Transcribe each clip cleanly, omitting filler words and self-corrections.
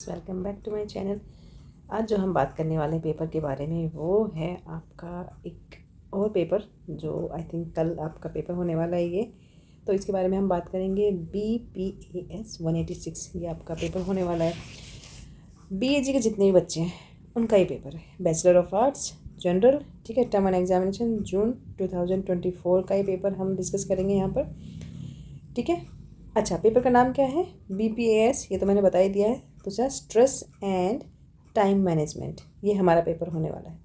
Welcome back to my channel. आज जो हम बात करने वाले हैं पेपर के बारे में वो है आपका एक और पेपर जो आई थिंक कल आपका पेपर होने वाला है ये। तो इसके बारे में हम बात करेंगे BPAS 186 ये आपका पेपर होने वाला है। BAG के जितने भी बच्चे हैं उनका ये पेपर है। बैचलर ऑफ आर्ट्स जनरल, ठीक है। टर्म एंड एग्जामिनेशन जून 2024 का ये पेपर हम डिस्कस करेंगे यहाँ पर, ठीक है। अच्छा, पेपर का नाम क्या है? BPAS, ये तो मैंने बता ही दिया है। दूसरा स्ट्रेस एंड टाइम मैनेजमेंट, ये हमारा पेपर होने वाला है,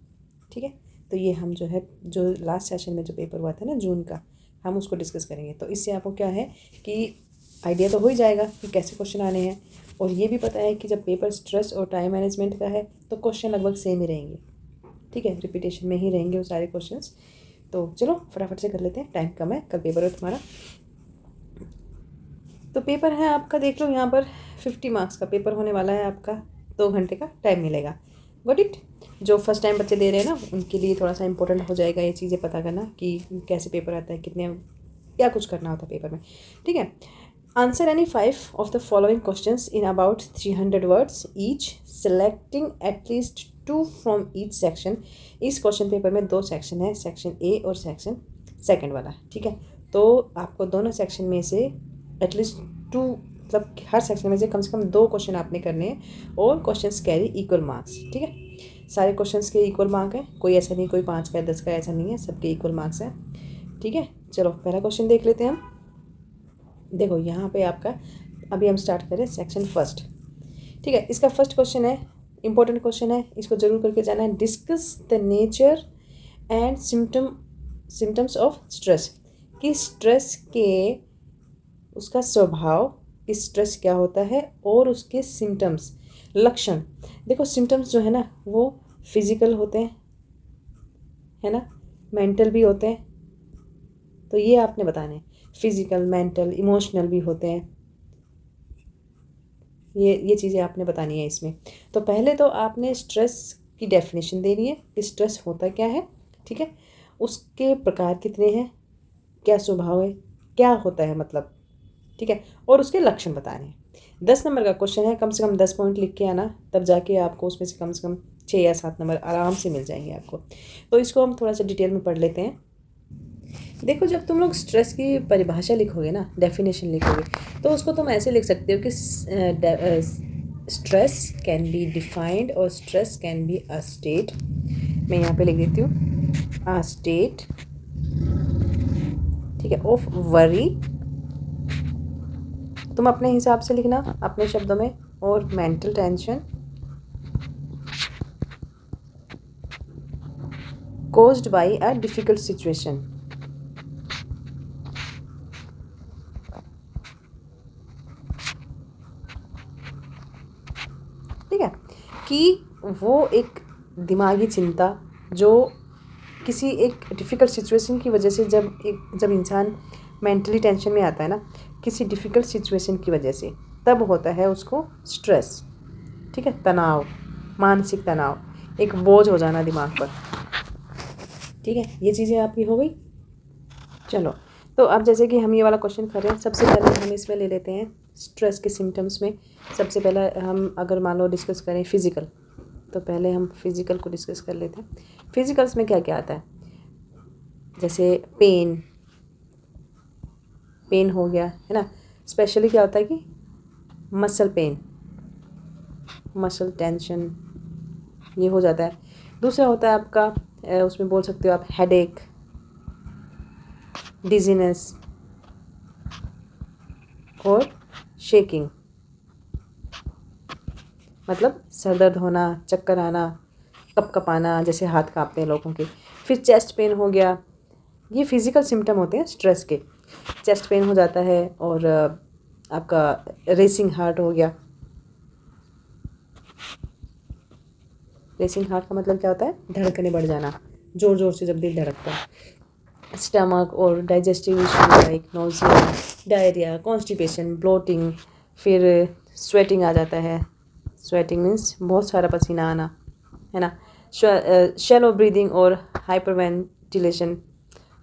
ठीक है। तो ये हम जो है जो लास्ट सेशन में जो पेपर हुआ था ना जून का, हम उसको डिस्कस करेंगे। तो इससे आपको क्या है कि आइडिया तो हो ही जाएगा कि कैसे क्वेश्चन आने हैं, और ये भी पता है कि जब पेपर स्ट्रेस और टाइम मैनेजमेंट का है तो क्वेश्चन लगभग सेम ही रहेंगे, ठीक है। रिपीटेशन में ही रहेंगे वो सारे क्वेश्चंस। तो चलो फटाफट से कर लेते हैं, टाइम कम है, कल पेपर है तुम्हारा। तो पेपर है आपका, देख लो यहाँ पर 50 मार्क्स का पेपर होने वाला है आपका। 2 घंटे का टाइम मिलेगा। Got it. जो फर्स्ट टाइम बच्चे दे रहे हैं ना उनके लिए थोड़ा सा इंपॉर्टेंट हो जाएगा ये चीज़ें पता करना कि कैसे पेपर आता है, कितने क्या कुछ करना होता है पेपर में, ठीक है। Answer any 5 of the following questions in about 300 words each, selecting at least 2 from each section. इस क्वेश्चन पेपर में 2 सेक्शन है, सेक्शन ए और सेक्शन सेकंड वाला, ठीक है। तो आपको दोनों सेक्शन में से एटलीस्ट 2, मतलब हर सेक्शन में से कम 2 क्वेश्चन आपने करने हैं, और क्वेश्चंस कैरी इक्वल मार्क्स, ठीक है। सारे क्वेश्चंस के इक्वल मार्क है, कोई ऐसा नहीं कोई 5 का 10 का, ऐसा नहीं है, सबके इक्वल मार्क्स हैं, ठीक है। चलो पहला क्वेश्चन देख लेते हैं हम। देखो यहाँ पे आपका, अभी हम स्टार्ट करें सेक्शन फर्स्ट, ठीक है। इसका फर्स्ट क्वेश्चन है, इंपॉर्टेंट क्वेश्चन है, इसको जरूर करके जाना है। Discuss the nature and symptoms of stress, कि स्ट्रेस के उसका स्वभाव, कि स्ट्रेस क्या होता है, और उसके सिम्टम्स, लक्षण। देखो सिम्टम्स जो है ना वो फिजिकल होते हैं, है ना, मेंटल भी होते हैं। तो ये आपने बताने, फिजिकल, मेंटल, इमोशनल भी होते हैं। ये चीज़ें आपने बतानी है इसमें। तो पहले तो आपने स्ट्रेस की डेफिनेशन देनी है कि स्ट्रेस होता क्या है, ठीक है। उसके प्रकार कितने हैं, क्या स्वभाव है, क्या होता है मतलब, ठीक है, और उसके लक्षण बताने हैं। 10 नंबर का क्वेश्चन है, कम से कम 10 पॉइंट लिख के आना, तब जाके आपको उसमें से कम 6 या 7 नंबर आराम से मिल जाएंगे आपको। तो इसको हम थोड़ा सा डिटेल में पढ़ लेते हैं। देखो जब तुम लोग स्ट्रेस की परिभाषा लिखोगे ना, डेफिनेशन लिखोगे, तो उसको तुम ऐसे लिख सकते हो कि स्ट्रेस कैन बी डिफाइंड, और stress can be a state. मैं यहाँ पे लिख देती हूँ, अ स्टेट, ठीक है, ऑफ वरी। तुम अपने हिसाब से लिखना अपने शब्दों में। और mental tension caused by a difficult situation, ठीक है, कि वो एक दिमागी चिंता जो किसी एक डिफ़िकल्ट सिचुएशन की वजह से, जब इंसान मेंटली टेंशन में आता है ना, किसी डिफ़िकल्ट सिचुएशन की वजह से, तब होता है उसको स्ट्रेस, ठीक है। तनाव, मानसिक तनाव, एक बोझ हो जाना दिमाग पर, ठीक है। ये चीज़ें आपकी हो गई। चलो, तो अब जैसे कि हम ये वाला क्वेश्चन कर रहे हैं, सबसे पहले हम इसमें ले लेते हैं स्ट्रेस के सिम्टम्स में। सबसे पहले हम अगर मान लो डिस्कस करें फिज़िकल, तो पहले हम फिज़िकल को डिस्कस कर लेते हैं। फिज़िकल्स में क्या क्या आता है, जैसे पेन हो गया, है ना। स्पेशली क्या होता है कि मसल पेन, मसल टेंशन, ये हो जाता है। दूसरा होता है आपका, उसमें बोल सकते हो आप हेडेक, डिजीनेस और शेकिंग, मतलब सर दर्द होना, चक्कर आना, कपकपाना, जैसे हाथ कांपते हैं लोगों के। फिर चेस्ट पेन हो गया, ये फिज़िकल सिम्टम होते हैं स्ट्रेस के। चेस्ट पेन हो जाता है, और आपका रेसिंग हार्ट हो गया। रेसिंग हार्ट का मतलब क्या होता है, धड़कने बढ़ जाना, ज़ोर ज़ोर से जब दिल धड़कता है। स्टमक और digestive issue like nausea, diarrhoea, constipation, bloating. फिर स्वेटिंग आ जाता है, स्वेटिंग मीन्स बहुत सारा पसीना आना, है ना। शैलो ब्रीदिंग और हाइपरवेंटिलेशन,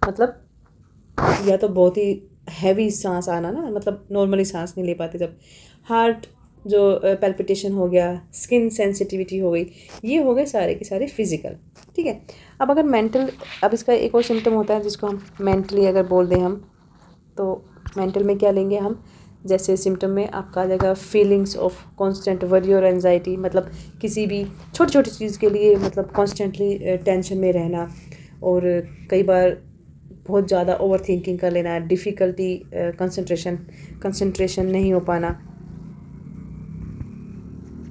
मतलब या तो बहुत ही हैवी सांस आना ना, मतलब नॉर्मली सांस नहीं ले पाते जब। हार्ट जो पैल्पिटेशन हो गया, स्किन सेंसिटिविटी हो गई, ये हो गए सारे के सारे फिजिकल। ठीक है, अब अगर मेंटल, अब इसका एक और सिम्टम होता है जिसको हम मेंटली अगर बोल दें हम, तो मेंटल में क्या लेंगे हम, जैसे सिम्टम में आपका आ जाएगा फीलिंग्स ऑफ कांस्टेंट वरी और एंजाइटी, मतलब किसी भी छोटी छोटी चीज़ के लिए मतलब कॉन्स्टेंटली टेंशन में रहना, और कई बार बहुत ज़्यादा ओवर थिंकिंग कर लेना, डिफ़िकल्टी कंसंट्रेशन नहीं हो पाना,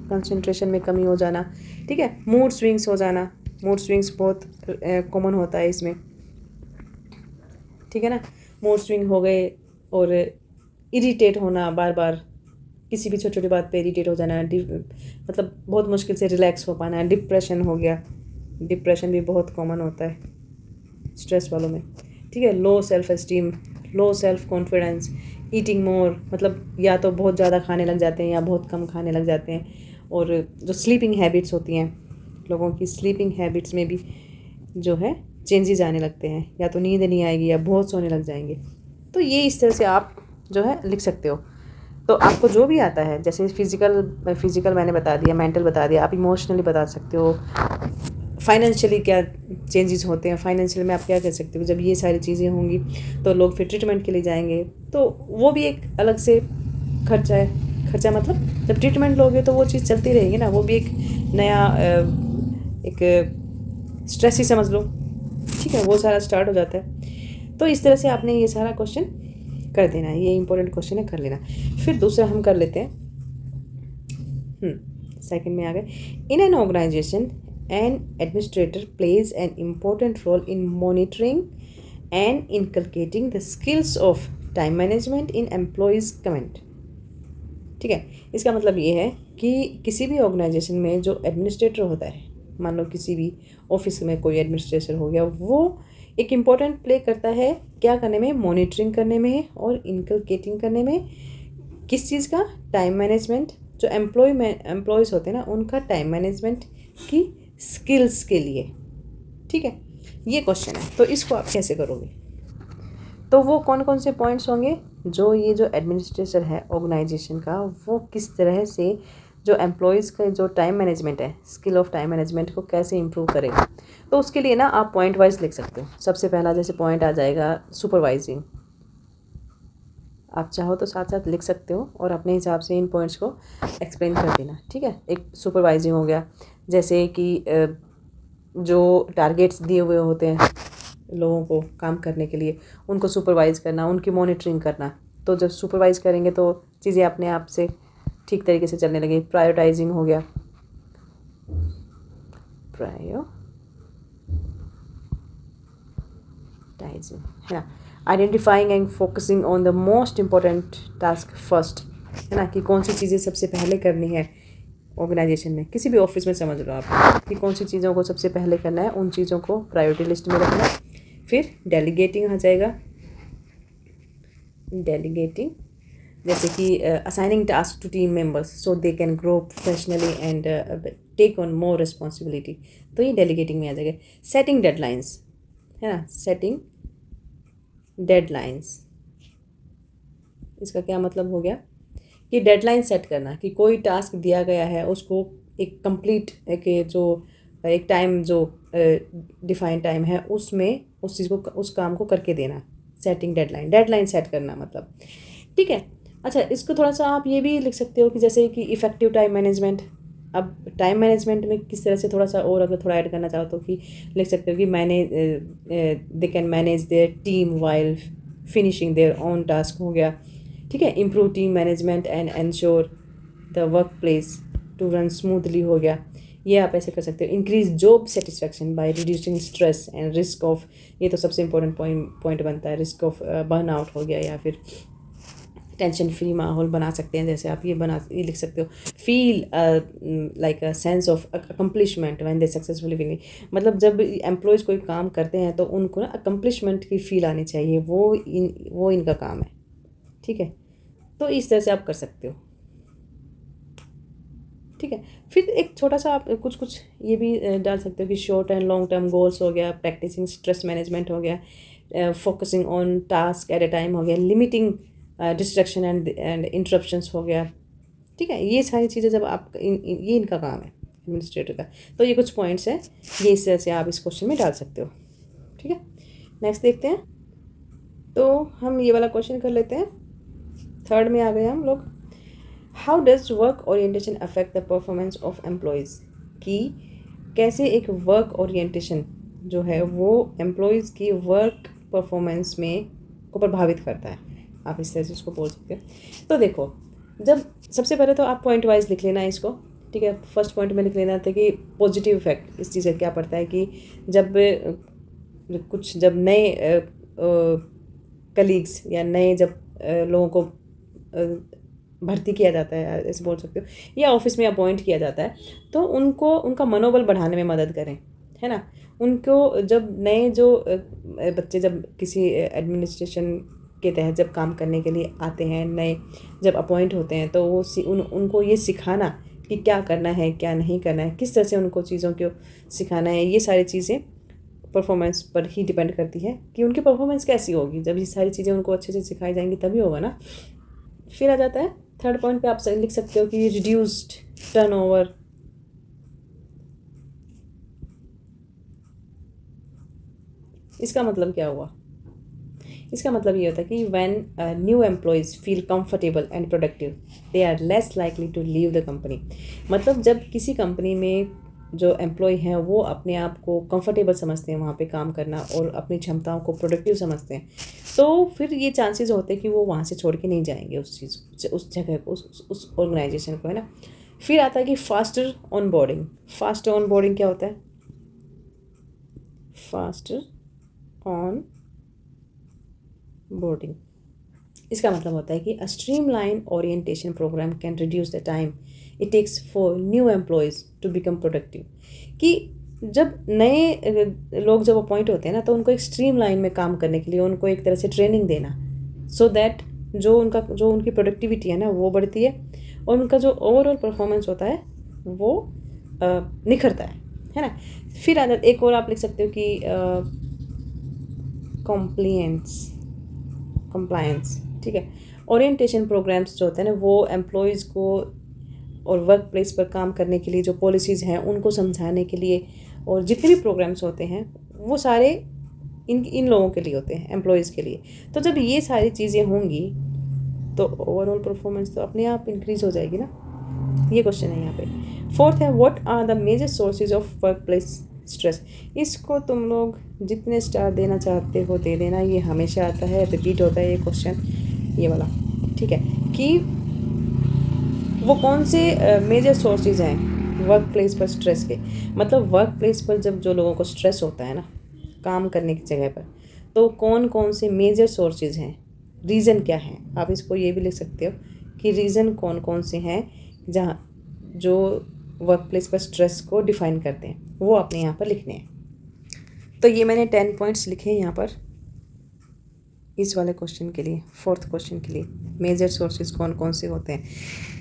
कंसंट्रेशन में कमी हो जाना। ठीक है, मूड स्विंग्स हो जाना, मूड स्विंग्स बहुत कॉमन होता है इसमें। ठीक है ना, मूड स्विंग हो गए, और इरिटेट होना, बार बार किसी भी छोटी छोटी बात पे इरिटेट हो जाना, मतलब बहुत मुश्किल से रिलैक्स हो पाना। डिप्रेशन हो गया, डिप्रेशन भी बहुत कॉमन होता है स्ट्रेस वालों में। ठीक है, low self esteem, low self confidence, eating मोर, मतलब या तो बहुत ज़्यादा खाने लग जाते हैं या बहुत कम खाने लग जाते हैं। और जो स्लीपिंग हैबिट्स होती हैं लोगों की, स्लीपिंग हैबिट्स में भी जो है चेंजेस आने लगते हैं, या तो नींद नहीं आएगी या बहुत सोने लग जाएंगे। तो ये इस तरह से आप जो है लिख सकते हो। तो आपको जो भी आता है, जैसे फिज़िकल मैंने बता दिया, मेंटल बता दिया, आप इमोशनली बता सकते हो, फाइनेंशियली क्या चेंजेस होते हैं, फाइनेंशियल में आप क्या कर सकते हो। जब ये सारी चीज़ें होंगी तो लोग फिर ट्रीटमेंट के लिए जाएंगे, तो वो भी एक अलग से खर्चा है। खर्चा मतलब जब ट्रीटमेंट लोगे तो वो चीज़ चलती रहेगी ना, वो भी एक नया एक स्ट्रेस ही समझ लो। ठीक है, वो सारा स्टार्ट हो जाता है। तो इस तरह से आपने ये सारा क्वेश्चन कर देना है, ये इंपॉर्टेंट क्वेश्चन है, कर लेना। फिर दूसरा हम कर लेते हैं, सेकंड में आ गए। In an organisation an administrator plays an important role in monitoring and inculcating the skills of time management in employees comment. ठीक है, इसका मतलब ये है कि किसी भी ऑर्गेनाइजेशन में जो एडमिनिस्ट्रेटर होता है, मान लो किसी भी ऑफिस में कोई एडमिनिस्ट्रेटर हो गया, वो एक इम्पॉर्टेंट प्ले करता है क्या करने में, मॉनिटरिंग करने में और इनकलकेटिंग करने में। किस चीज़ का, टाइम मैनेजमेंट, जो एम्प्लॉयज़ होते हैं ना उनका टाइम मैनेजमेंट की स्किल्स के लिए। ठीक है, ये क्वेश्चन है, तो इसको आप कैसे करोगे। तो वो कौन कौन से पॉइंट्स होंगे, जो एडमिनिस्ट्रेटर है ऑर्गेनाइजेशन का, वो किस तरह से जो एम्प्लॉयज़ का जो टाइम मैनेजमेंट है, स्किल ऑफ टाइम मैनेजमेंट को कैसे इंप्रूव करेगा। तो उसके लिए ना आप पॉइंट वाइज लिख सकते हो। सबसे पहला जैसे पॉइंट आ जाएगा सुपरवाइजिंग, आप चाहो तो साथ साथ लिख सकते हो और अपने हिसाब से इन पॉइंट्स को एक्सप्लेन कर देना। ठीक है, एक सुपरवाइजिंग हो गया, जैसे कि जो टारगेट्स दिए हुए होते हैं लोगों को काम करने के लिए, उनको सुपरवाइज करना, उनकी मॉनिटरिंग करना। तो जब सुपरवाइज करेंगे तो चीज़ें अपने आप से ठीक तरीके से चलने लगी। प्रायोरिटाइजिंग हो गया, प्रायोरिटाइजिंग है ना, identifying and focusing on the most important task first, है ना, कि कौन सी चीज़ें सबसे पहले करनी है ऑर्गेनाइजेशन में। किसी भी ऑफिस में समझ लो आप कि कौन सी चीज़ों को सबसे पहले करना है, उन चीज़ों को प्रायोरिटी लिस्ट में रखना। फिर डेलीगेटिंग आ जाएगा, डेलीगेटिंग जैसे कि assigning task to team members so they can grow professionally and take on more responsibility, तो ये डेलीगेटिंग में आ जाएगा। सेटिंग डेडलाइंस, है ना, सेटिंग डेडलाइंस, इसका क्या मतलब हो गया कि डेडलाइन सेट करना, कि कोई टास्क दिया गया है उसको एक कंप्लीट एक टाइम जो डिफाइन टाइम है उसमें उस चीज़ को, उस काम को करके देना। सेटिंग डेडलाइन, डेडलाइन सेट करना मतलब। ठीक है, अच्छा इसको थोड़ा सा आप ये भी लिख सकते हो कि जैसे कि इफ़ेक्टिव टाइम मैनेजमेंट। अब टाइम मैनेजमेंट में किस तरह से थोड़ा सा और अगर थोड़ा ऐड करना चाहो तो कि लिख सकते हो कि they can manage their team while finishing their own task हो गया। ठीक है, improve team management and ensure the work place to run smoothly हो गया। ये आप ऐसे कर सकते हो। Increase job satisfaction by reducing stress and risk of, ये तो सबसे इंपॉर्टेंट पॉइंट बनता है, रिस्क ऑफ बर्नआउट हो गया, या फिर टेंशन फ्री माहौल बना सकते हैं। जैसे आप ये लिख सकते हो, feel like a sense of accomplishment when they successfully winning, मतलब जब एम्प्लॉयज़ कोई काम करते हैं तो उनको ना अकम्पलिशमेंट की फील आनी चाहिए, वो इनका काम है। ठीक है, तो इस तरह से आप कर सकते हो। ठीक है, फिर एक छोटा सा आप कुछ ये भी डाल सकते हो कि short and long term goals हो गया, प्रैक्टिसिंग स्ट्रेस मैनेजमेंट हो गया, focusing on task at A time हो गया, लिमिटिंग डिस्ट्रैक्शन एंड इंटरप्शंस हो गया। ठीक है, ये सारी चीज़ें जब आप ये इनका काम है एडमिनिस्ट्रेटर का। तो ये कुछ पॉइंट्स हैं, ये इस तरह से आप इस क्वेश्चन में डाल सकते हो। ठीक है, नेक्स्ट देखते हैं। तो हम ये वाला क्वेश्चन कर लेते हैं, थर्ड में आ गए हम लोग। How does work orientation affect the performance of employees, कि कैसे एक वर्क ओरिएंटेशन जो है वो एम्प्लॉयज़ की वर्क परफॉर्मेंस में को प्रभावित करता है, आप इस तरह से इसको बोल सकते हो। तो देखो, जब सबसे पहले तो आप पॉइंट वाइज लिख लेना इसको। ठीक है, फर्स्ट पॉइंट में लिख लेना था कि पॉजिटिव इफेक्ट इस चीज़ का क्या पड़ता है कि जब नए कलीग्स या नए जब लोगों को भर्ती किया जाता है, ऐसे बोल सकते हो, या ऑफिस में अपॉइंट किया जाता है, तो उनका मनोबल बढ़ाने में मदद करें, है ना। उनको जब नए जो बच्चे जब किसी एडमिनिस्ट्रेशन के तहत जब काम करने के लिए आते हैं, नए जब अपॉइंट होते हैं, तो वो उनको ये सिखाना कि क्या करना है क्या नहीं करना है, किस तरह से उनको चीज़ों को सिखाना है, ये सारी चीज़ें परफॉर्मेंस पर ही डिपेंड करती है कि उनकी परफॉर्मेंस कैसी होगी। जब ये सारी चीज़ें उनको अच्छे से सिखाई जाएंगी तभी होगा ना। फिर आ जाता है थर्ड पॉइंट पे, आप लिख सकते हो कि रिड्यूस्ड टर्नओवर, इसका मतलब क्या हुआ? इसका मतलब ये होता है कि when new employees feel comfortable and productive they are less likely to leave the company. मतलब जब किसी कंपनी में जो एम्प्लॉय हैं वो अपने आप को कंफर्टेबल समझते हैं वहाँ पे काम करना और अपनी क्षमताओं को प्रोडक्टिव समझते हैं, तो फिर ये चांसेस होते हैं कि वो वहाँ से छोड़ के नहीं जाएंगे उस जगह को, उस ऑर्गेनाइजेशन को, है ना। फिर आता है कि faster on boarding. Faster on boarding क्या होता है? फास्टर ऑन बोर्डिंग, इसका मतलब होता है कि a streamline orientation program can reduce the time it takes for new employees to become productive. कि जब नए लोग जब अपॉइंट होते हैं ना, तो उनको एक स्ट्रीमलाइन में काम करने के लिए उनको एक तरह से ट्रेनिंग देना, सो दैट जो उनकी प्रोडक्टिविटी है ना वो बढ़ती है और उनका जो ओवरऑल परफॉर्मेंस होता है वो निखरता है ना। फिर एक और आप लिख सकते हो कि कंप्लायंस। ठीक है, ओरिएंटेशन प्रोग्राम्स जो होते हैं ना वो एम्प्लॉयज़ को और वर्क प्लेस पर काम करने के लिए जो पॉलिसीज़ हैं उनको समझाने के लिए, और जितने भी प्रोग्राम्स होते हैं वो सारे इन लोगों के लिए होते हैं, एम्प्लॉयज़ के लिए। तो जब ये सारी चीज़ें होंगी तो ओवरऑल परफॉर्मेंस तो अपने आप इंक्रीज़ हो जाएगी ना। ये क्वेश्चन है यहाँ पे। फोर्थ है, what are the major sources of work place stress. इसको तुम लोग जितने स्टार देना चाहते हो दे देना, ये हमेशा आता है, रिपीट होता है ये क्वेश्चन, ये वाला। ठीक है, कि वो कौन से मेजर सोर्सेज हैं वर्क प्लेस पर स्ट्रेस के। मतलब वर्क प्लेस पर जब जो लोगों को स्ट्रेस होता है ना काम करने की जगह पर, तो कौन कौन से मेजर सोर्सेज हैं, रीज़न क्या है। आप इसको ये भी लिख सकते हो कि रीज़न कौन कौन से हैं जहाँ जो वर्क प्लेस पर स्ट्रेस को डिफ़ाइन करते हैं, वो आपने यहाँ पर लिखने हैं। तो ये मैंने 10 पॉइंट्स लिखे हैं यहाँ पर इस वाले क्वेश्चन के लिए, फोर्थ क्वेश्चन के लिए, मेजर सोर्सेज कौन कौन से होते हैं।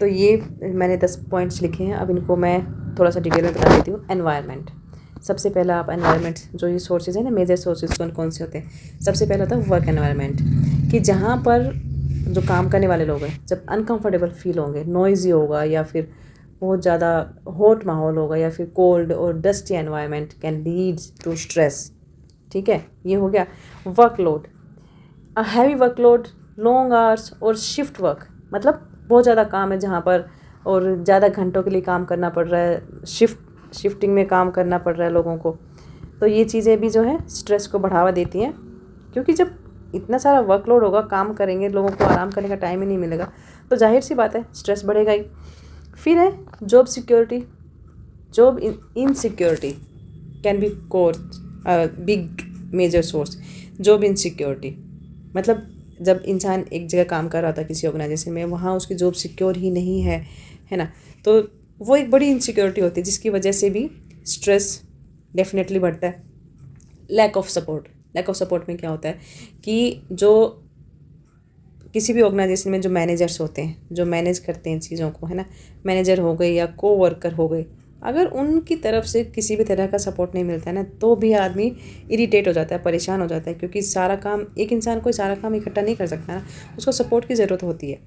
तो ये मैंने 10 पॉइंट्स लिखे हैं। अब इनको मैं थोड़ा सा डिटेल में बता देती हूँ। एनवायरनमेंट, सबसे पहला आप एनवायरनमेंट, जो ये सोर्सेज हैं ना मेजर सोर्सेज कौन कौन से होते हैं। सबसे पहला होता है वर्क एनवायरनमेंट, कि जहाँ पर जो काम करने वाले लोग हैं जब अनकम्फर्टेबल फील होंगे, नॉइज़ी होगा या फिर बहुत ज़्यादा हॉट माहौल होगा या फिर कोल्ड और dusty environment can leads to stress. ठीक है, ये हो गया। Workload, a heavy workload, long hours और शिफ्ट वर्क, मतलब बहुत ज़्यादा काम है जहाँ पर और ज़्यादा घंटों के लिए काम करना पड़ रहा है, शिफ्टिंग में काम करना पड़ रहा है लोगों को। तो ये चीज़ें भी जो है स्ट्रेस को बढ़ावा देती हैं, क्योंकि जब इतना सारा वर्कलोड होगा, काम करेंगे, लोगों को आराम करने का टाइम ही नहीं मिलेगा, तो जाहिर सी बात है स्ट्रेस बढ़ेगा ही। फिर है job security, job insecurity can be course big major source. Job insecurity मतलब जब इंसान एक जगह काम कर रहा था किसी ऑर्गेनाइजेशन में, वहाँ उसकी जॉब सिक्योर ही नहीं है ना, तो वो एक बड़ी इनसिक्योरिटी होती है जिसकी वजह से भी स्ट्रेस डेफिनेटली बढ़ता है। लैक ऑफ सपोर्ट में क्या होता है कि जो किसी भी ऑर्गेनाइजेशन में जो मैनेजर्स होते हैं, जो मैनेज करते हैं चीज़ों को, है ना, मैनेजर हो गए या को वर्कर हो गए, अगर उनकी तरफ से किसी भी तरह का सपोर्ट नहीं मिलता है ना, तो भी आदमी इरिटेट हो जाता है, परेशान हो जाता है, क्योंकि सारा काम एक इंसान कोई सारा काम इकट्ठा नहीं कर सकता ना, उसको सपोर्ट की ज़रूरत होती है।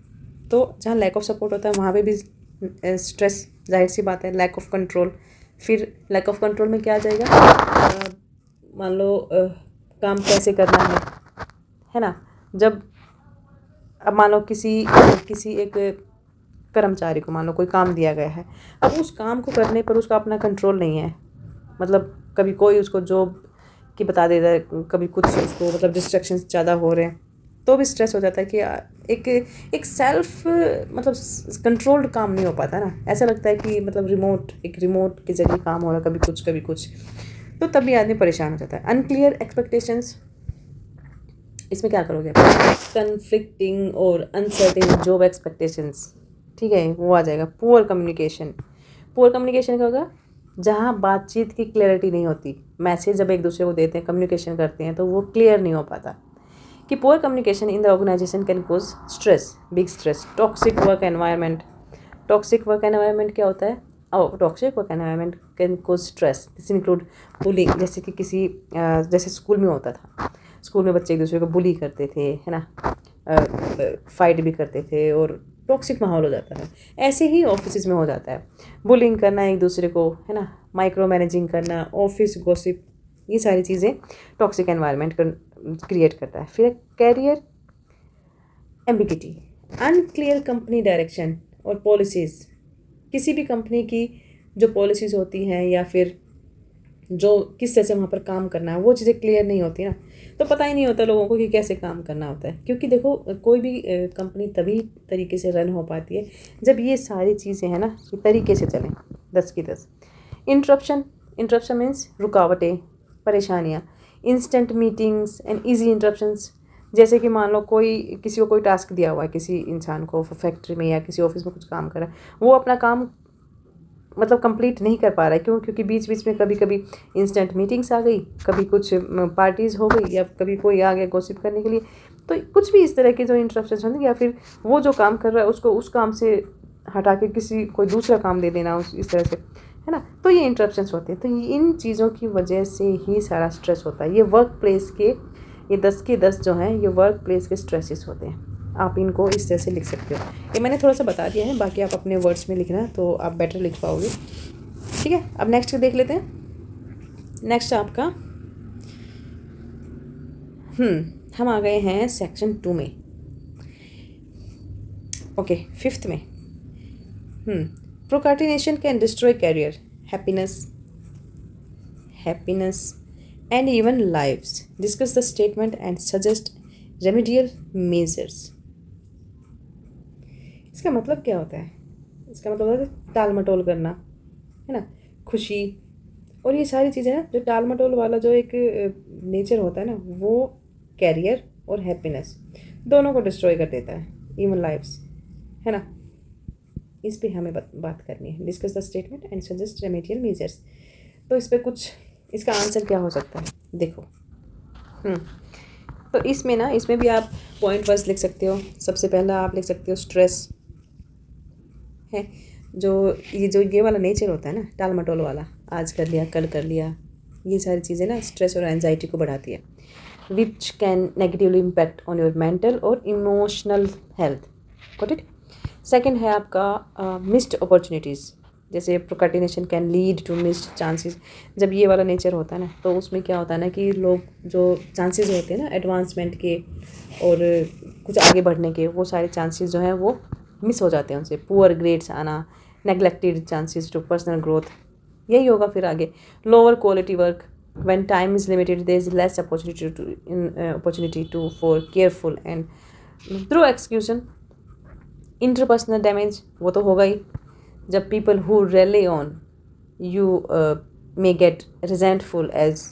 तो जहाँ लैक ऑफ सपोर्ट होता है वहाँ पे भी स्ट्रेस, जाहिर सी बात है, लैक ऑफ कंट्रोल। फिर लैक ऑफ कंट्रोल में क्या आ जाएगा, मान लो काम कैसे करना है ना। जब अब मान लो किसी किसी एक कर्मचारी को मान लो कोई काम दिया गया है, अब उस काम को करने पर उसका अपना कंट्रोल नहीं है, मतलब कभी कोई उसको जॉब की बता देता है, कभी कुछ उसको मतलब डिस्ट्रैक्शंस ज़्यादा हो रहे हैं, तो भी स्ट्रेस हो जाता है कि एक एक सेल्फ मतलब कंट्रोल्ड काम नहीं हो पाता ना। ऐसा लगता है कि मतलब रिमोट के जरिए काम हो रहा है, कभी कुछ, तो तभी आदमी परेशान हो जाता है। अनक्लियर एक्सपेक्टेशंस, इसमें क्या करोगे आप, कन्फ्लिक्टिंग और अनसर्टेन जॉब एक्सपेक्टेशंस, ठीक है, वो आ जाएगा। पुअर कम्युनिकेशन क्या होगा, जहाँ बातचीत की क्लैरिटी नहीं होती। मैसेज जब एक दूसरे को देते हैं, कम्युनिकेशन करते हैं, तो वो क्लियर नहीं हो पाता। कि poor communication in the organisation can cause stress, big stress. Toxic work environment क्या होता है, toxic work environment can cause stress. This include bullying, जैसे कि जैसे स्कूल में होता था, स्कूल में बच्चे एक दूसरे को बुली करते थे, है ना, फाइट भी करते थे और टॉक्सिक माहौल हो जाता है। ऐसे ही ऑफिस में हो जाता है, बुलिंग करना एक दूसरे को, है ना, माइक्रो मैनेजिंग करना, ऑफिस गॉसिप, ये सारी चीज़ें टॉक्सिक एनवायरनमेंट क्रिएट करता है। फिर career ambiguity, unclear company direction और पॉलिसीज़। किसी भी कंपनी की जो पॉलिसीज़ होती हैं या फिर जो किस तरह से वहाँ पर काम करना है, वो चीज़ें क्लियर नहीं होती ना, तो पता ही नहीं होता लोगों को कि कैसे काम करना होता है। क्योंकि देखो, कोई भी कंपनी तभी तरीके से रन हो पाती है जब ये सारी चीज़ें हैं ना, ये तरीके से चलें 10 की 10। इंटरप्शन मीन्स रुकावटें, परेशानियाँ, instant meetings and easy interruptions. जैसे कि मान लो किसी को कोई टास्क दिया हुआ है, किसी इंसान को फैक्ट्री में या किसी ऑफिस में कुछ काम कर रहा है, वो अपना काम मतलब कंप्लीट नहीं कर पा रहा है। क्यों? क्योंकि बीच बीच में कभी इंस्टेंट मीटिंग्स आ गई, कभी कुछ पार्टीज़ हो गई, या कभी कोई आ गया गॉसिप करने के लिए। तो कुछ भी इस तरह के जो इंटरप्शंस होंगे, या फिर वो जो काम कर रहा है उसको उस काम से हटा के कोई दूसरा काम दे देना इस तरह से, है ना। तो ये इंटरप्शंस होते हैं। तो इन चीज़ों की वजह से ही सारा स्ट्रेस होता है। ये वर्क प्लेस के, ये 10 के 10 जो हैं, ये वर्क प्लेस के स्ट्रेसेस होते हैं। आप इनको इस तरह से लिख सकते हो। ये मैंने थोड़ा सा बता दिया है, बाकी आप अपने वर्ड्स में लिखना, तो आप बेटर लिख पाओगे, ठीक है। अब नेक्स्ट देख लेते हैं। नेक्स्ट आपका हम आ गए हैं सेक्शन 2 में, ओके, 5th में। Procrastination can destroy career, happiness and even lives. Discuss the statement and suggest remedial measures. इसका मतलब क्या होता है? इसका मतलब होता है टाल मटोल करना, है ना, खुशी और ये सारी चीज़ें ना, जो टाल मटोल वाला जो एक नेचर होता है ना, वो कैरियर और हैप्पीनेस दोनों को डिस्ट्रॉय कर देता है, इवन लाइफ्स, है ना। इस पे हमें बात करनी है। Discuss the statement and suggest remedial measures. तो इस पर कुछ, इसका आंसर क्या हो सकता है, देखो। तो इसमें भी आप पॉइंट वाइज लिख सकते हो। सबसे पहला आप लिख सकते हो स्ट्रेस है, जो ये वाला नेचर होता है ना, टाल मटोल वाला, आज कर लिया कल कर लिया, ये सारी चीज़ें ना स्ट्रेस और एंजाइटी को बढ़ाती है, which can negatively impact on your mental और emotional health. Got it. Second है आपका मिस्ड अपॉर्चुनिटीज़, जैसे procrastination can lead to missed chances. जब ये वाला नेचर होता है ना, तो उसमें क्या होता है ना कि लोग जो चांसेस होते हैं ना एडवांसमेंट के और कुछ आगे बढ़ने के, वो सारे चांसेस जो हैं वो मिस हो जाते हैं उनसे। पुअर ग्रेड्स आना, neglected chances to personal growth, यही होगा। फिर आगे lower quality work, when time is limited there is less opportunity to for careful and through execution. Interpersonal damage, वो तो होगा ही, जब people who rely on you may get resentful as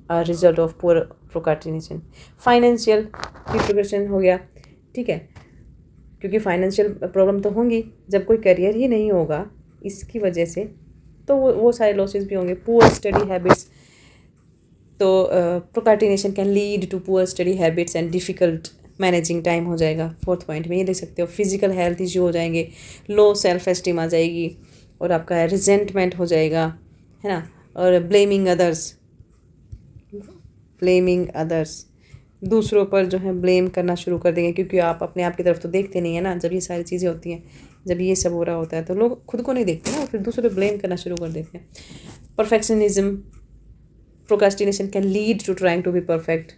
a result of poor procrastination. Financial repercussion हो गया, ठीक है, क्योंकि फाइनेंशियल प्रॉब्लम तो होंगी जब कोई करियर ही नहीं होगा इसकी वजह से, तो वो सारे लॉसेस भी होंगे। पुअर स्टडी हैबिट्स, तो procrastination can lead to poor study habits and difficult managing time हो जाएगा। 4th पॉइंट में ये देख सकते हो। फिजिकल हेल्थ इश्यू हो जाएंगे, लो सेल्फ एस्टीम आ जाएगी, और आपका रिजेंटमेंट हो जाएगा, है ना, और ब्लेमिंग अदर्स, दूसरों पर जो है ब्लेम करना शुरू कर देंगे, क्योंकि आप अपने आप की तरफ तो देखते नहीं है ना। जब ये सारी चीज़ें होती हैं, जब ये सब हो रहा होता है, तो लोग खुद को नहीं देखते ना, फिर दूसरों पर ब्लेम करना शुरू कर देते हैं। Perfectionism, procrastination can lead to trying to be perfect.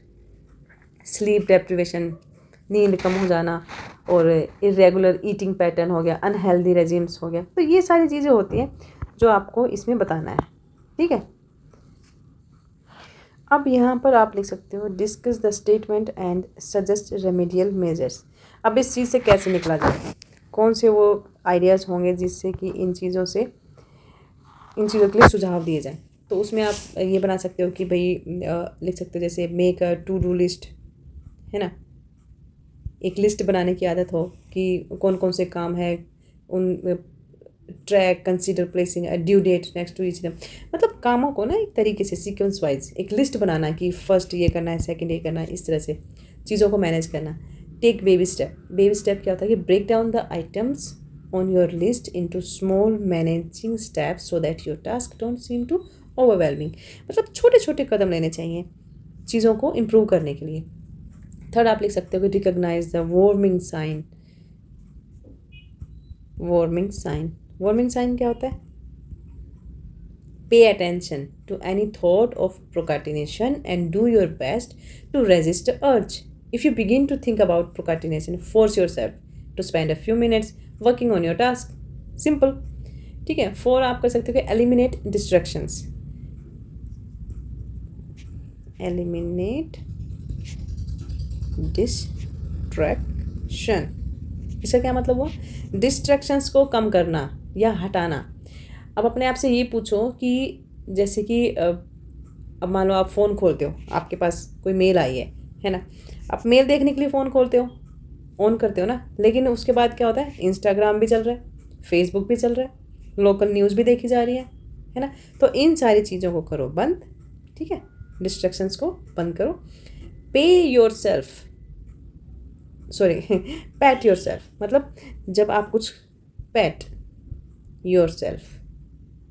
Sleep deprivation, नींद कम हो जाना, और इरेगुलर ईटिंग पैटर्न हो गया, अनहेल्दी रेजिम्स हो गया। तो ये सारी चीज़ें होती हैं जो आपको इसमें बताना है, ठीक है। अब यहाँ पर आप लिख सकते हो discuss the statement and suggest remedial measures. अब इस चीज़ से कैसे निकला जाए, कौन से वो आइडियाज़ होंगे जिससे कि इन चीज़ों के लिए सुझाव दिए जाएं। तो उसमें आप ये बना सकते हो कि भाई लिख सकते हो जैसे make a to do list, है ना। एक लिस्ट बनाने की आदत हो कि कौन कौन से काम है, उन track, consider placing a due date next to each them. मतलब कामों को ना एक तरीके से सीक्वेंस वाइज एक लिस्ट बनाना कि फर्स्ट ये करना है, सेकंड ये करना है, इस तरह से चीज़ों को मैनेज करना। Take baby step. Baby step क्या होता है कि break down the items on your list into small managing steps so that your task don't seem to overwhelming. मतलब छोटे छोटे कदम लेने चाहिए चीज़ों को इम्प्रूव करने के लिए। थर्ड आप लिख सकते हो कि recognize the warming sign. Warming sign, warming sign क्या होता है? Pay attention to any thought of procrastination and do your best to resist the urge. If you begin to think about procrastination, force yourself to spend a few minutes working on your task. Simple, ठीक है। 4 आप कर सकते हो कि eliminate distractions. Eliminate distraction, इसका क्या मतलब हुआ? डिस्ट्रैक्शंस को कम करना या हटाना। अब अपने आप से ये पूछो कि जैसे कि अब मान लो आप फ़ोन खोलते हो, आपके पास कोई मेल आई है ना। आप मेल देखने के लिए फ़ोन खोलते हो, ऑन करते हो ना, लेकिन उसके बाद क्या होता है? इंस्टाग्राम भी चल रहा है, फेसबुक भी चल रहा है, लोकल न्यूज़ भी देखी जा रही है ना। तो इन सारी चीज़ों को करो बंद, ठीक है। डिस्ट्रैक्शंस को बंद करो। पे your self, sorry PAT your self, मतलब जब आप कुछ पैट योर सेल्फ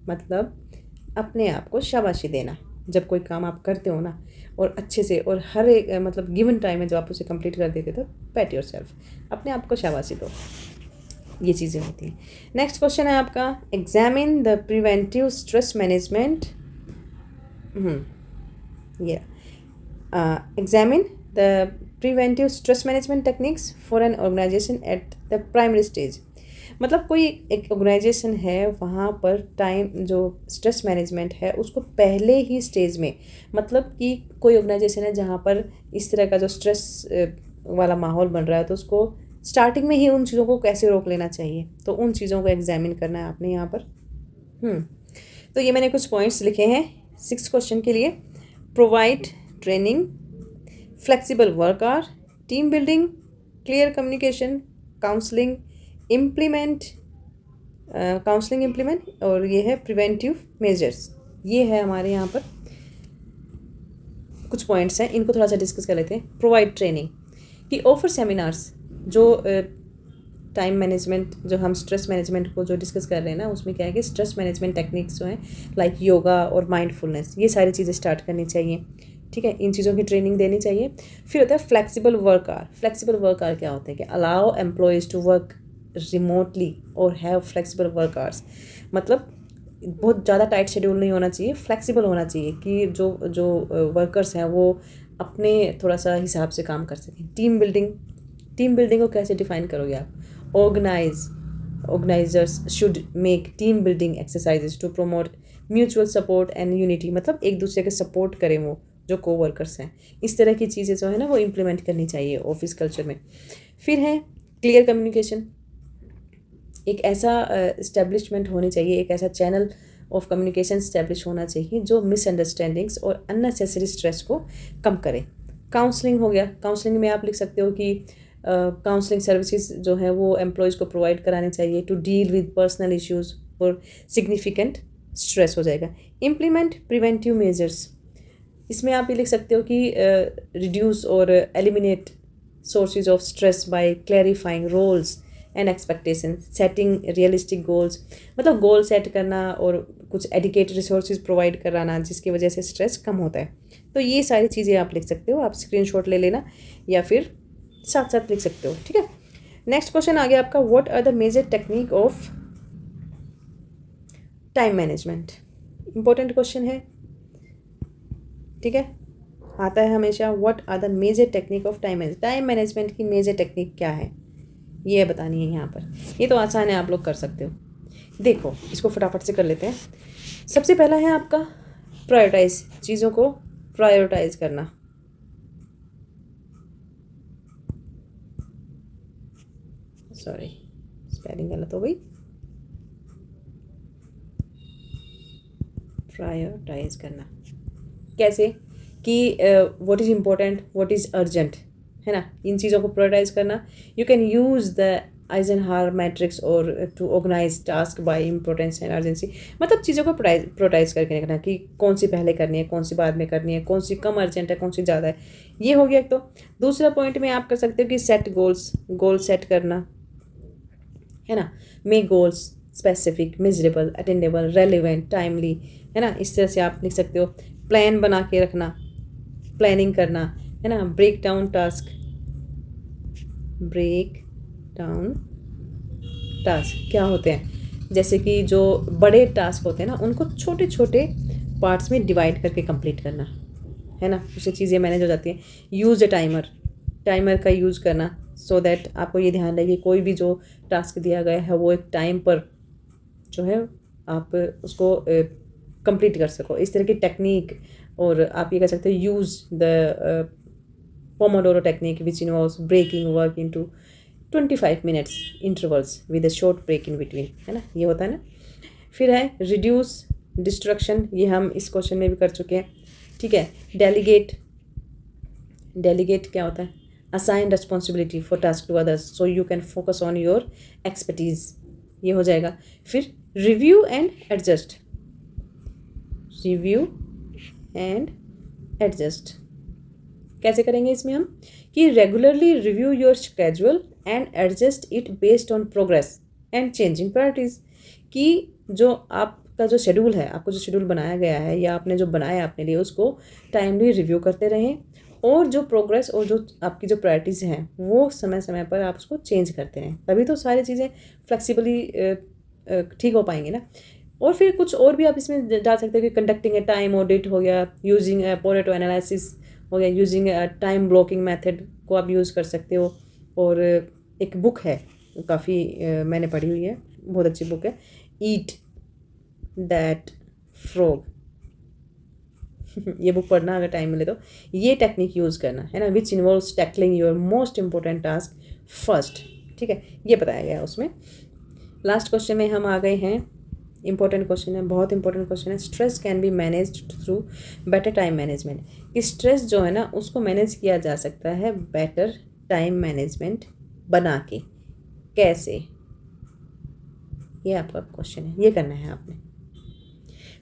मतलब अपने आप को शाबाशी देना। जब कोई काम आप करते हो ना और अच्छे से और हर एक मतलब गिवन टाइम में जब आप उसे कंप्लीट कर देते तो पैट योर सेल्फ, अपने आप को शाबाशी दो। ये चीज़ें होती हैं। नेक्स्ट क्वेश्चन है आपका, examine the preventive stress management. ये examine the preventive stress management techniques for an organisation at the primary stage. मतलब कोई एक ऑर्गेनाइजेशन है, वहाँ पर टाइम जो स्ट्रेस मैनेजमेंट है उसको पहले ही स्टेज में, मतलब कि कोई ऑर्गेनाइजेशन है जहाँ पर इस तरह का जो स्ट्रेस वाला माहौल बन रहा है, तो उसको स्टार्टिंग में ही उन चीज़ों को कैसे रोक लेना चाहिए, तो उन चीज़ों को एग्जामिन करना है आपने यहाँ पर। तो ये मैंने कुछ पॉइंट्स लिखे हैं 6 क्वेश्चन के लिए। Provide training, flexible work our, team building, clear communication, counselling implement, और ये है प्रिवेंटिव मेजर्स। ये है हमारे यहाँ पर कुछ पॉइंट्स हैं, इनको थोड़ा सा डिस्कस कर लेते हैं। प्रोवाइड ट्रेनिंग कि ऑफर सेमिनार्स, जो टाइम मैनेजमेंट, जो हम स्ट्रेस मैनेजमेंट को जो डिस्कस कर रहे हैं ना, उसमें क्या है कि स्ट्रेस मैनेजमेंट टेक्निक्स जो हैं लाइक योगा और माइंडफुलनेस, ये सारी चीज़ें स्टार्ट करनी चाहिए, ठीक है। इन चीज़ों की ट्रेनिंग देनी चाहिए। फिर होता है flexible work hour. Flexible work hour क्या होता है कि allow employees to work remotely और हैव फ्लेक्सिबल वर्क आवर्स। मतलब बहुत ज़्यादा टाइट शेड्यूल नहीं होना चाहिए, फ्लेक्सिबल होना चाहिए कि जो वर्कर्स हैं वो अपने थोड़ा सा हिसाब से काम कर सकें। टीम बिल्डिंग को कैसे डिफाइन करोगे आप? Organizers should make team building exercises to promote mutual support and unity. मतलब एक दूसरे के सपोर्ट करें वो जो कोवर्कर्स हैं। इस तरह की चीज़ें जो है ना वो इम्प्लीमेंट करनी चाहिए ऑफिस कल्चर में। फिर है क्लियर कम्युनिकेशन। एक ऐसा इस्टेब्लिशमेंट होनी चाहिए, एक ऐसा चैनल ऑफ कम्युनिकेशन इस्टेब्लिश होना चाहिए जो मिसअंडरस्टैंडिंग्स और अननेसेसरी स्ट्रेस को कम करे। काउंसलिंग हो गया। काउंसलिंग में आप लिख सकते हो कि काउंसलिंग सर्विसेज जो है वो एम्प्लॉयज़ को प्रोवाइड करानी चाहिए to deal with personal issues और सिग्निफिकेंट स्ट्रेस हो जाएगा। इम्प्लीमेंट प्रिवेंटिव मेजर्स, इसमें आप ये लिख सकते हो कि रिड्यूस और eliminate sources of stress by clarifying roles and expectation, setting realistic goals, मतलब गोल सेट करना और कुछ एडिकेटेड रिसोर्सेज प्रोवाइड कराना जिसकी वजह से स्ट्रेस कम होता है। तो ये सारी चीज़ें आप लिख सकते हो, आप स्क्रीनशॉट ले लेना या फिर साथ साथ लिख सकते हो, ठीक है। नेक्स्ट क्वेश्चन आ गया आपका, what are the major technique of time management. Important question है, ठीक है, आता है हमेशा। What are the major technique of time management की मेजर टेक्निक क्या है ये बतानी है यहाँ पर। ये तो आसान है, आप लोग कर सकते हो। देखो इसको फटाफट से कर लेते हैं। सबसे पहला है आपका प्रायोरिटाइज, चीज़ों को प्रायोरिटाइज करना। सॉरी स्पेलिंग गलत हो गई। प्रायोरिटाइज करना कैसे कि what is important, what is urgent, है ना, इन चीज़ों को प्रायोरिटाइज करना। You can use the Eisenhower matrix और to organise task by importance and urgency, मतलब चीज़ों को प्रायोरिटाइज करके रखना कि कौन सी पहले करनी है, कौन सी बाद में करनी है, कौन सी कम अर्जेंट है, कौन सी ज़्यादा है। ये हो गया एक। तो दूसरा पॉइंट में आप कर सकते हो कि सेट गोल्स, गोल सेट करना, है ना, make goals specific, measurable, attainable, relevant, timely, है ना, इस तरह से आप लिख सकते हो। प्लान बना के रखना, प्लानिंग करना, है ना, break down task, break down task क्या होते हैं, जैसे कि जो बड़े टास्क होते हैं ना उनको छोटे छोटे पार्ट्स में डिवाइड करके कंप्लीट करना, है ना, उससे चीज़ें मैनेज हो जाती हैं। यूज़ अ टाइमर, टाइमर का यूज़ करना सो दैट आपको ये ध्यान रहे कि कोई भी जो टास्क दिया गया है वो एक टाइम पर जो है आप उसको कंप्लीट कर सको। इस तरह की टेक्निक। और आप ये कर सकते हो use the Pomodoro technique which involves breaking work into 25 minutes intervals with a short break in between, है ना, ये होता है ना। फिर है रिड्यूस डिस्ट्रक्शन, ये हम इस क्वेश्चन में भी कर चुके हैं, ठीक है। डेलीगेट, डेलीगेट क्या होता है, assign responsibility for task to others so you can focus on your expertise, ये हो जाएगा। फिर review and adjust, review and adjust कैसे करेंगे इसमें हम कि regularly review your schedule and adjust it based on progress and changing priorities, कि जो आपका जो शेड्यूल है, आपको जो शेड्यूल बनाया गया है या आपने जो बनाया अपने लिए उसको टाइमली रिव्यू करते रहें और जो प्रोग्रेस और जो आपकी जो प्रायोरिटीज़ हैं वो समय समय पर आप उसको चेंज करते रहें, तभी तो सारी चीज़ें फ्लेक्सिबली ठीक हो पाएंगी ना। और फिर कुछ और भी आप इसमें डाल सकते हो कि कंडक्टिंग ए टाइम ऑडिट हो गया, यूजिंग ए पोरेटो एनालिसिस हो गया, यूजिंग टाइम ब्लॉकिंग मेथड को आप यूज़ कर सकते हो। और एक बुक है काफ़ी मैंने पढ़ी हुई है, बहुत अच्छी बुक है, ईट दैट फ्रॉग ये बुक पढ़ना अगर टाइम मिले तो। ये टेक्निक यूज़ करना, है ना, which involves tackling your most important task first, ठीक है, ये बताया गया है उसमें। लास्ट क्वेश्चन में हम आ गए हैं, इंपॉर्टेंट क्वेश्चन है, बहुत इंपॉर्टेंट क्वेश्चन है। Stress can be managed through better time management, कि स्ट्रेस जो है ना उसको मैनेज किया जा सकता है बेटर टाइम मैनेजमेंट बना के। कैसे, ये आपका क्वेश्चन है, ये करना है आपने।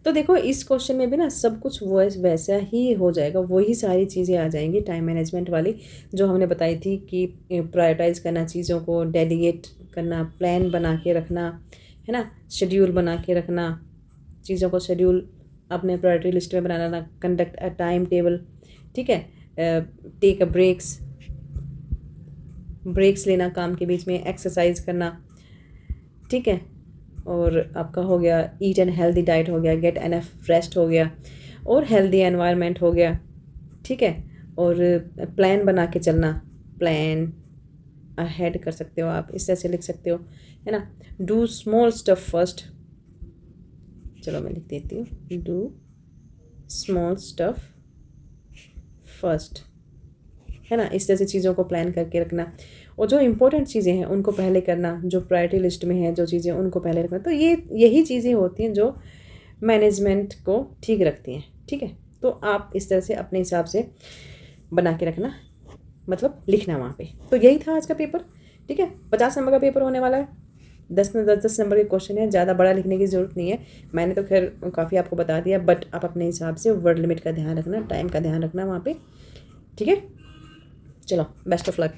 तो देखो इस क्वेश्चन में भी ना सब कुछ वैसा ही हो जाएगा, वही सारी चीज़ें आ जाएंगी टाइम मैनेजमेंट वाली जो हमने बताई थी कि प्रायोरिटाइज करना चीज़ों को, डेलीगेट करना, प्लान बना के रखना, है ना, शेड्यूल बना के रखना, चीज़ों को शेड्यूल अपने प्रायोरिटी लिस्ट में बनाना, कंडक्ट अ टाइम टेबल, ठीक है, टेक अ ब्रेक्स, ब्रेक्स लेना काम के बीच में, एक्सरसाइज करना, ठीक है, और आपका हो गया ईट एंड हेल्दी डाइट हो गया, गेट एनफ रेस्ट हो गया, और हेल्दी एनवायरनमेंट हो गया, ठीक है, और प्लान बना के चलना, प्लान अहेड कर सकते हो आप, इस तरह से लिख सकते हो, है ना। डू स्मॉल स्टफ फर्स्ट, चलो मैं लिख देती हूँ, डू स्मॉल स्टफ फर्स्ट, है ना, इस तरह से चीज़ों को प्लान करके रखना, और जो इम्पोर्टेंट चीज़ें हैं उनको पहले करना, जो प्रायोरिटी लिस्ट में है जो चीज़ें उनको पहले रखना। तो ये यही चीज़ें होती हैं जो मैनेजमेंट को ठीक रखती हैं, ठीक है। तो आप इस तरह से अपने हिसाब से बना के रखना, मतलब लिखना वहाँ पे। तो यही था आज का पेपर, ठीक है। 50 नंबर का पेपर होने वाला है, 10 नंबर के क्वेश्चन है, ज़्यादा बड़ा लिखने की ज़रूरत नहीं है, मैंने तो खैर काफ़ी आपको बता दिया, बट आप अपने हिसाब से वर्ड लिमिट का ध्यान रखना, टाइम का ध्यान रखना वहाँ पे, ठीक है। चलो बेस्ट ऑफ लक।